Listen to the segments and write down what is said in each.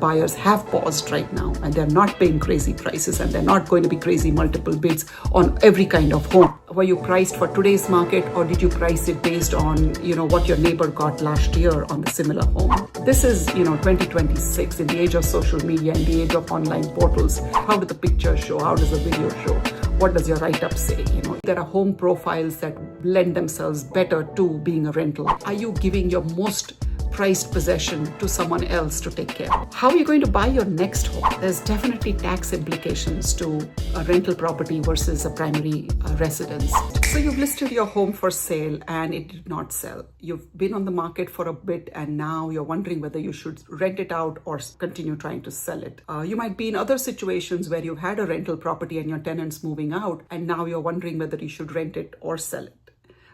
Buyers have paused right now and they're not paying crazy prices and they're not going to be crazy multiple bids on every kind of home. Were you priced for today's market or did you price it based on, what your neighbor got last year on the similar home? This is, 2026 in the age of social media, in the age of online portals. How do the pictures show? How does the video show? What does your write-up say? There are home profiles that lend themselves better to being a rental. Are you giving your most prized possession to someone else to take care of? How are you going to buy your next home? There's definitely tax implications to a rental property versus a primary residence. So you've listed your home for sale and it did not sell. You've been on the market for a bit and now you're wondering whether you should rent it out or continue trying to sell it. You might be in other situations where you've had a rental property and your tenant's moving out and now you're wondering whether you should rent it or sell it.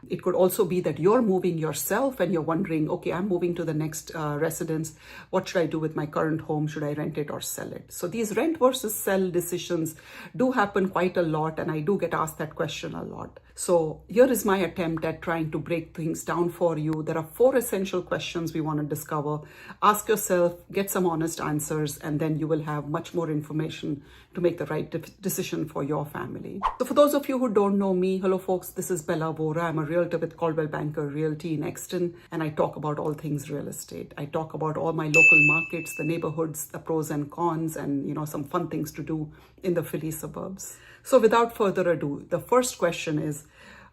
It could also be that you're moving yourself and you're wondering, okay, I'm moving to the next residence. What should I do with my current home? Should I rent it or sell it? So these rent versus sell decisions do happen quite a lot, and I do get asked that question a lot. So here is my attempt at trying to break things down for you. There are 4 essential questions we want to discover. Ask yourself, get some honest answers, and then you will have much more information to make the right decision for your family. So for those of you who don't know me, hello folks, this is Bela Vora. I'm a realtor with Coldwell Banker Realty in 𝐬𝐮𝐻𝐫𝐿𝐵𝐷𝐿𝐵, and I talk about all things real estate. I talk about all my local markets, the neighborhoods, the pros and cons, and some fun things to do in the Philly suburbs. So without further ado, the first question is,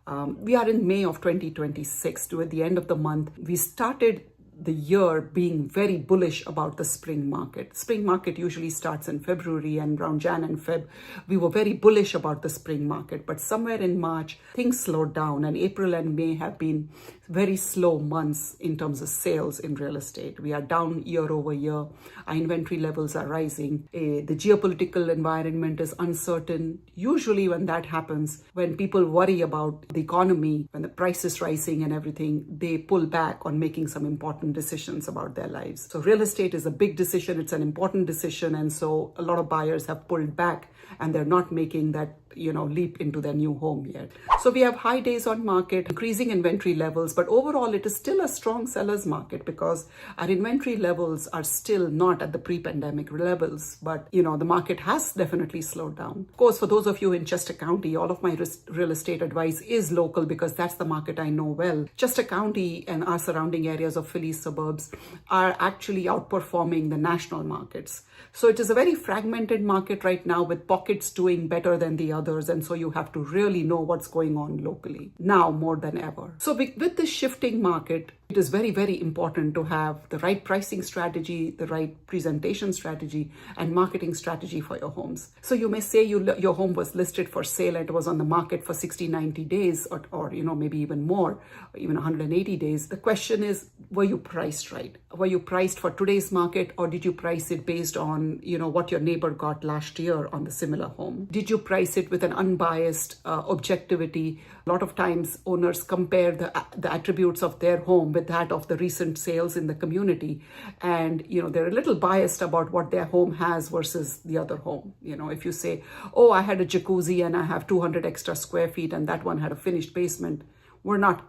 we are in May of 2026, at the end of the month. We started the year being very bullish about the spring market. Spring market usually starts in February, and around Jan and Feb, we were very bullish about the spring market. But somewhere in March, things slowed down, and April and May have been very slow months in terms of sales in real estate. We are down year over year. Our inventory levels are rising. The geopolitical environment is uncertain. Usually when that happens, when people worry about the economy, when the price is rising and everything, they pull back on making some important decisions about their lives. So real estate is a big decision. It's an important decision. And so a lot of buyers have pulled back and they're not making that leap into their new home yet. So we have high days on market, increasing inventory levels, but overall it is still a strong seller's market because our inventory levels are still not at the pre-pandemic levels, but the market has definitely slowed down. Of course, for those of you in Chester County, all of my real estate advice is local because that's the market I know well. Chester County and our surrounding areas of Philly suburbs are actually outperforming the national markets. So it is a very fragmented market right now with pockets doing better than the others. And so you have to really know what's going on locally now more than ever. So with this shifting market, it is very, very important to have the right pricing strategy, the right presentation strategy, and marketing strategy for your homes. So you may say your home was listed for sale and it was on the market for 60, 90 days or maybe even more, even 180 days. The question is, were you priced right? Were you priced for today's market or did you price it based on, what your neighbor got last year on the similar home? Did you price it with an unbiased objectivity? A lot of times owners compare the attributes of their home with that of the recent sales in the community. And, they're a little biased about what their home has versus the other home. If you say, oh, I had a jacuzzi and I have 200 extra square feet and that one had a finished basement, we're not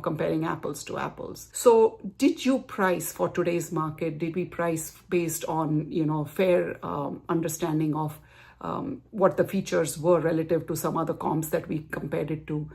comparing apples to apples. So did you price for today's market? Did we price based on, fair understanding of what the features were relative to some other comps that we compared it to?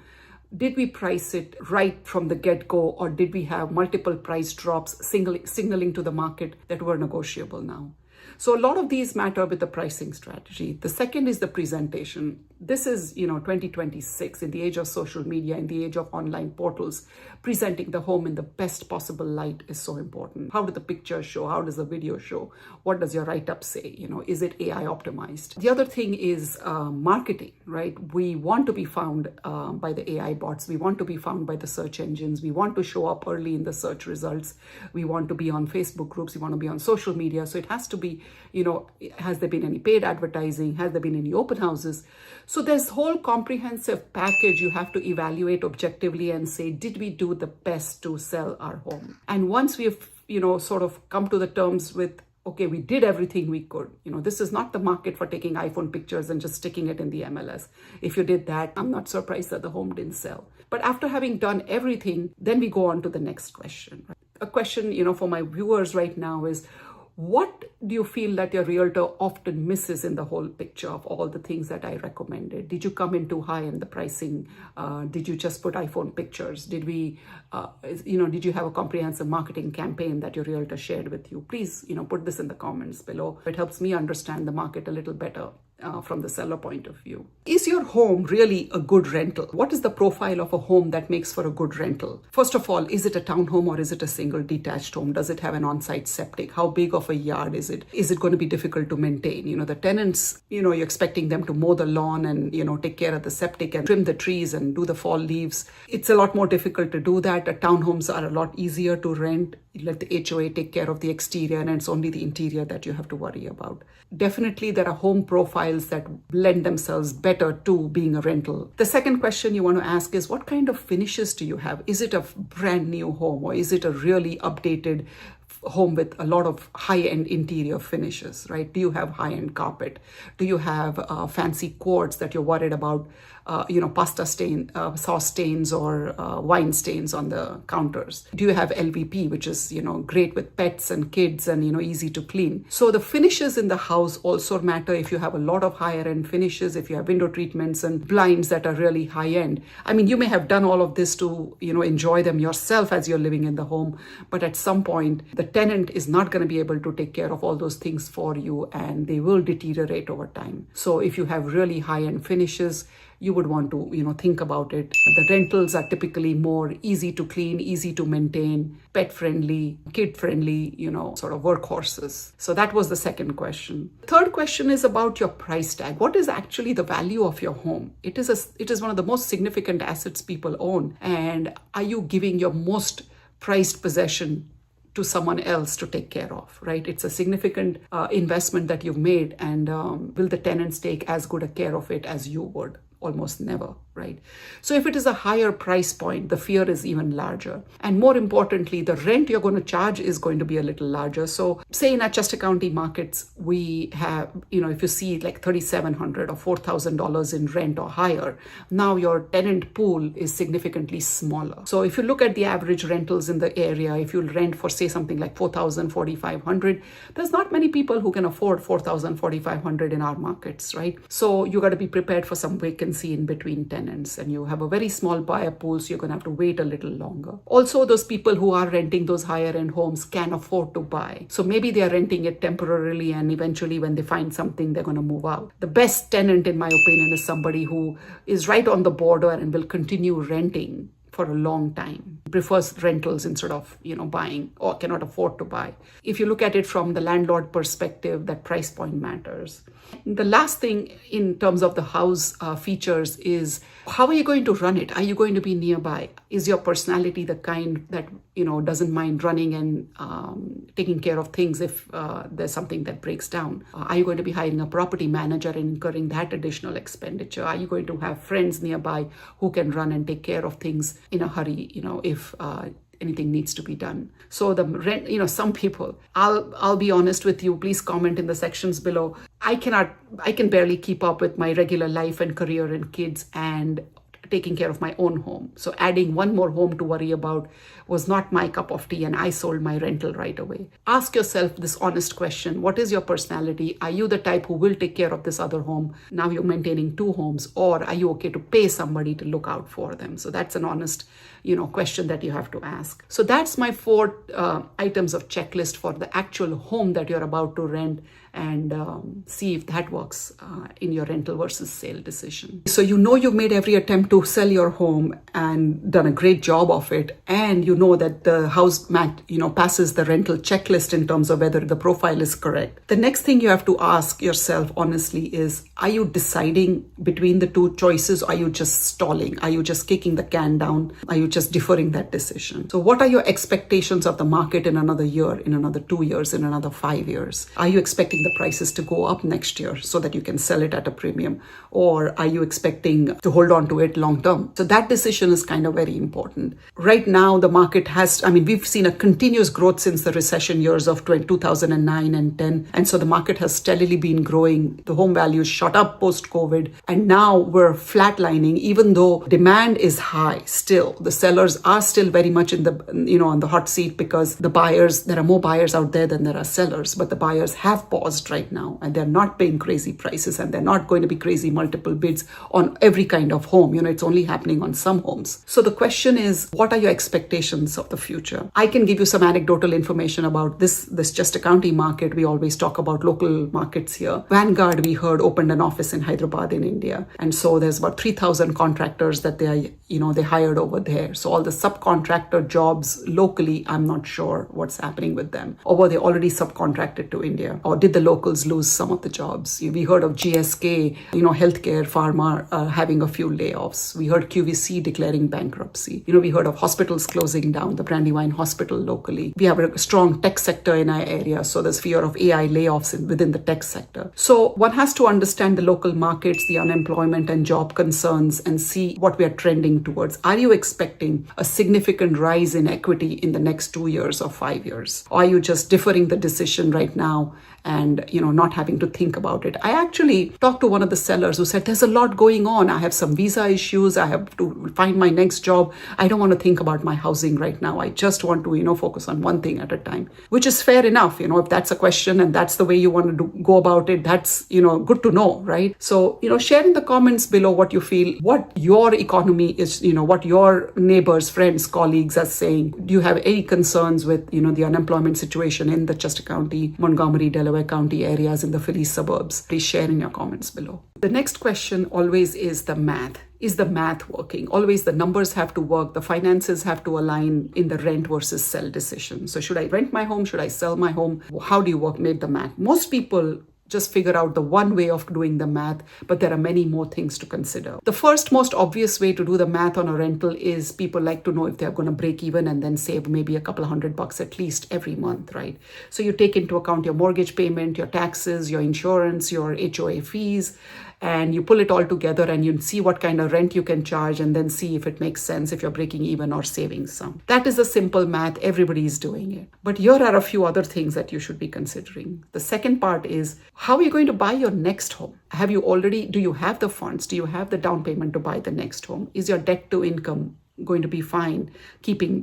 Did we price it right from the get-go, or did we have multiple price drops signaling to the market that were negotiable now? So a lot of these matter with the pricing strategy. The second is the presentation. This is, 2026 in the age of social media, in the age of online portals. Presenting the home in the best possible light is so important. How do the pictures show? How does the video show? What does your write-up say? Is it AI optimized? The other thing is marketing, right? We want to be found by the AI bots. We want to be found by the search engines. We want to show up early in the search results. We want to be on Facebook groups. We want to be on social media. So it has to be, has there been any paid advertising? Has there been any open houses? So there's whole comprehensive package you have to evaluate objectively and say, did we do the best to sell our home? And once we've, sort of come to the terms with, okay, we did everything we could. This is not the market for taking iPhone pictures and just sticking it in the MLS. If you did that, I'm not surprised that the home didn't sell. But after having done everything, then we go on to the next question. Right? A question, for my viewers right now is, What do you feel that your realtor often misses in the whole picture of all the things that I recommended? Did you come in too high in the pricing? Did you just put iPhone pictures? Did we, did you have a comprehensive marketing campaign that your realtor shared with you? Please, put this in the comments below. It helps me understand the market a little better from the seller point of view. Is your home really a good rental? What is the profile of a home that makes for a good rental? First of all, is it a townhome or is it a single detached home? Does it have an on-site septic? How big of a yard is it? Is it going to be difficult to maintain? The tenants, you're expecting them to mow the lawn and, take care of the septic and trim the trees and do the fall leaves. It's a lot more difficult to do that. Townhomes are a lot easier to rent. You let the HOA take care of the exterior and it's only the interior that you have to worry about. Definitely there are home profiles that lend themselves better to being a rental. The second question you want to ask is, what kind of finishes do you have? Is it a brand new home or is it a really updated home with a lot of high-end interior finishes, right? Do you have high-end carpet? Do you have fancy quartz that you're worried about, pasta stain, sauce stains or wine stains on the counters? Do you have LVP, which is, great with pets and kids and, easy to clean? So the finishes in the house also matter. If you have a lot of higher end finishes, if you have window treatments and blinds that are really high end. I mean, you may have done all of this to, enjoy them yourself as you're living in the home, but at some point, the tenant is not going to be able to take care of all those things for you and they will deteriorate over time. So if you have really high end finishes, you would want to, think about it. The rentals are typically more easy to clean, easy to maintain, pet friendly, kid friendly, sort of workhorses. So that was the second question. Third question is about your price tag. What is actually the value of your home? It is one of the most significant assets people own. And are you giving your most prized possession to someone else to take care of, right? It's a significant investment that you've made, and will the tenants take as good a care of it as you would? Almost never, right? So if it is a higher price point, the fear is even larger. And more importantly, the rent you're going to charge is going to be a little larger. So say in our Chester County markets, we have, if you see like $3,700 or $4,000 in rent or higher, now your tenant pool is significantly smaller. So if you look at the average rentals in the area, if you rent for say something like $4,000, $4,500, there's not many people who can afford $4,000, $4,500 in our markets, right? So you got to be prepared for some vacancy in between tenants, and you have a very small buyer pool, so you're going to have to wait a little longer. Also, those people who are renting those higher end homes can afford to buy. So maybe they are renting it temporarily and eventually when they find something, they're going to move out. The best tenant, in my opinion, is somebody who is right on the border and will continue renting for a long time, prefers rentals instead of, buying or cannot afford to buy. If you look at it from the landlord perspective, that price point matters. The last thing in terms of the house features is, how are you going to run it? Are you going to be nearby? Is your personality the kind that, doesn't mind running and taking care of things if there's something that breaks down? Are you going to be hiring a property manager and incurring that additional expenditure? Are you going to have friends nearby who can run and take care of things in a hurry, if anything needs to be done? So the rent, some people, I'll be honest with you, please comment in the sections below. I can barely keep up with my regular life and career and kids and taking care of my own home. So adding one more home to worry about was not my cup of tea, and I sold my rental right away. Ask yourself this honest question. What is your personality? Are you the type who will take care of this other home? Now you're maintaining two homes, or are you okay to pay somebody to look out for them? So that's an honest, question that you have to ask. So that's my 4 items of checklist for the actual home that you're about to rent, and see if that works in your rental versus sale decision. So you've made every attempt to sell your home and done a great job of it, and you know that the house passes the rental checklist in terms of whether the profile is correct. The next thing you have to ask yourself honestly is, are you deciding between the two choices? Are you just stalling? Are you just kicking the can down? Are you just deferring that decision? So what are your expectations of the market in another year, in another 2 years, in another 5 years? Are you expecting the prices to go up next year so that you can sell it at a premium? Or are you expecting to hold on to it long long term? So that decision is kind of very important. Right now, the market we've seen a continuous growth since the recession years of 2009 and 10. And so the market has steadily been growing. The home values shot up post-COVID. And now we're flatlining, even though demand is high still. The sellers are still very much on the hot seat because there are more buyers out there than there are sellers. But the buyers have paused right now and they're not paying crazy prices and they're not going to be crazy multiple bids on every kind of home. It's only happening on some homes. So the question is, what are your expectations of the future? I can give you some anecdotal information about this 𝐵𝐻𝐿 County market. We always talk about local markets here. Vanguard, we heard, opened an office in Hyderabad in India. And so there's about 3,000 contractors that they hired over there. So all the subcontractor jobs locally, I'm not sure what's happening with them. Or were they already subcontracted to India? Or did the locals lose some of the jobs? We heard of GSK, healthcare, pharma, having a few layoffs. We heard QVC declaring bankruptcy. We heard of hospitals closing down, the Brandywine Hospital locally. We have a strong tech sector in our area, so there's fear of AI layoffs within the tech sector. So one has to understand the local markets, the unemployment and job concerns, and see what we are trending towards. Are you expecting a significant rise in equity in the next 2 years or 5 years? Or are you just deferring the decision right now and not having to think about it? I actually talked to one of the sellers who said, there's a lot going on. I have some visa issues. I have to find my next job. I don't want to think about my housing right now. I just want to focus on one thing at a time, which is fair enough. If that's a question and that's the way you want to go about it, that's good to know, right? So share in the comments below what you feel, what your economy is, what your neighbors, friends, colleagues are saying. Do you have any concerns with the unemployment situation in the 𝐵𝐻𝐿 County, Montgomery, Delaware County areas, in the Philly suburbs? Please share in your comments below. The next question always is the math. Is the math working? Always the numbers have to work. The finances have to align in the rent versus sell decision. So should I rent my home? Should I sell my home? How do you make the math? Most people just figure out the one way of doing the math, but there are many more things to consider. The first most obvious way to do the math on a rental is people like to know if they're going to break even and then save maybe a couple of $100 at least every month, right? So you take into account your mortgage payment, your taxes, your insurance, your HOA fees, and you pull it all together and you see what kind of rent you can charge and then see if it makes sense, if you're breaking even or saving some. That is a simple math. Everybody is doing it. But here are a few other things that you should be considering. The second part is, how are you going to buy your next home? Do you have the funds? Do you have the down payment to buy the next home? Is your debt to income going to be fine,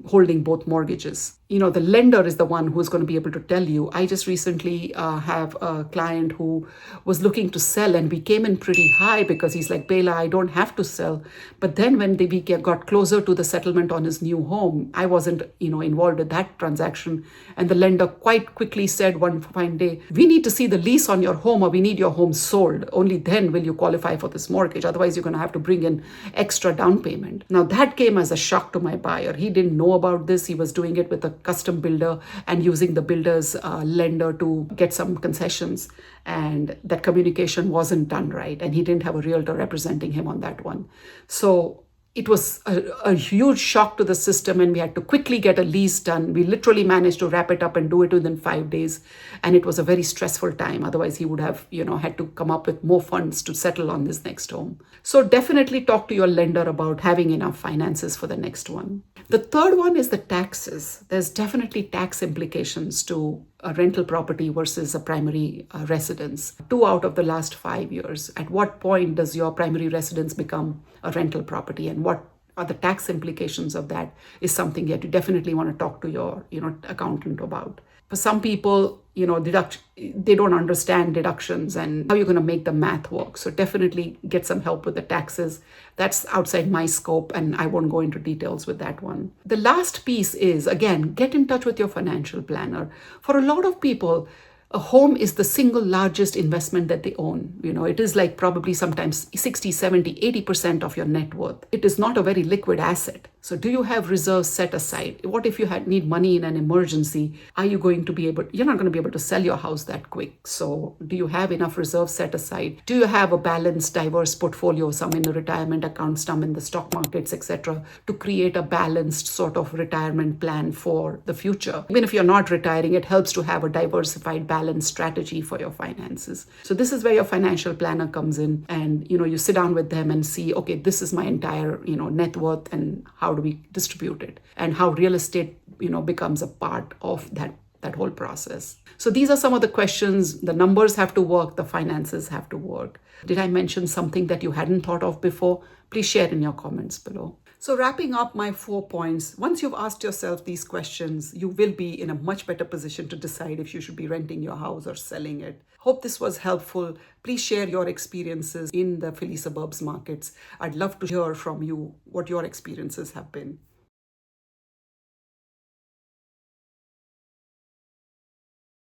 holding both mortgages? The lender is the one who's going to be able to tell you. I just recently have a client who was looking to sell and we came in pretty high because he's like, Bela, I don't have to sell. But then when we got closer to the settlement on his new home, I wasn't, involved with that transaction. And the lender quite quickly said one fine day, we need to see the lease on your home or we need your home sold. Only then will you qualify for this mortgage. Otherwise, you're going to have to bring in extra down payment. Now that came as a shock to my buyer. He didn't know about this. He was doing it with a custom builder and using the builder's lender to get some concessions, and that communication wasn't done right, and he didn't have a realtor representing him on that one. So it was a huge shock to the system, and we had to quickly get a lease done. We literally managed to wrap it up and do it within 5 days, and it was a very stressful time. Otherwise, he would have had to come up with more funds to settle on his next home. So definitely talk to your lender about having enough finances for the next one. The third one is the taxes. There's definitely tax implications to a rental property versus a primary residence. 2 out of the last 5 years. At what point does your primary residence become a rental property, and what are the tax implications of that is something that you definitely want to talk to your accountant about. For some people, they don't understand deductions and how you're going to make the math work. So definitely get some help with the taxes. That's outside my scope, and I won't go into details with that one. The last piece is, again, get in touch with your financial planner. For a lot of people, a home is the single largest investment that they own. It is like probably sometimes 60, 70, 80% of your net worth. It is not a very liquid asset. So do you have reserves set aside? What if you need money in an emergency? Are you going to be able, you're not going to be able to sell your house that quick. So do you have enough reserves set aside? Do you have a balanced, diverse portfolio, some in the retirement accounts, some in the stock markets, etc., to create a balanced sort of retirement plan for the future? Even if you're not retiring, it helps to have a diversified, balanced strategy for your finances. So this is where your financial planner comes in, and you sit down with them and see, okay, this is my entire net worth, and how do we distribute it, and how real estate becomes a part of that whole process. So these are some of the questions. The numbers have to work, the finances have to work. Did I mention something that you hadn't thought of before? Please share in your comments below. So wrapping up my 4 points, once you've asked yourself these questions, you will be in a much better position to decide if you should be renting your house or selling it. Hope this was helpful. Please share your experiences in the Philly suburbs markets. I'd love to hear from you what your experiences have been.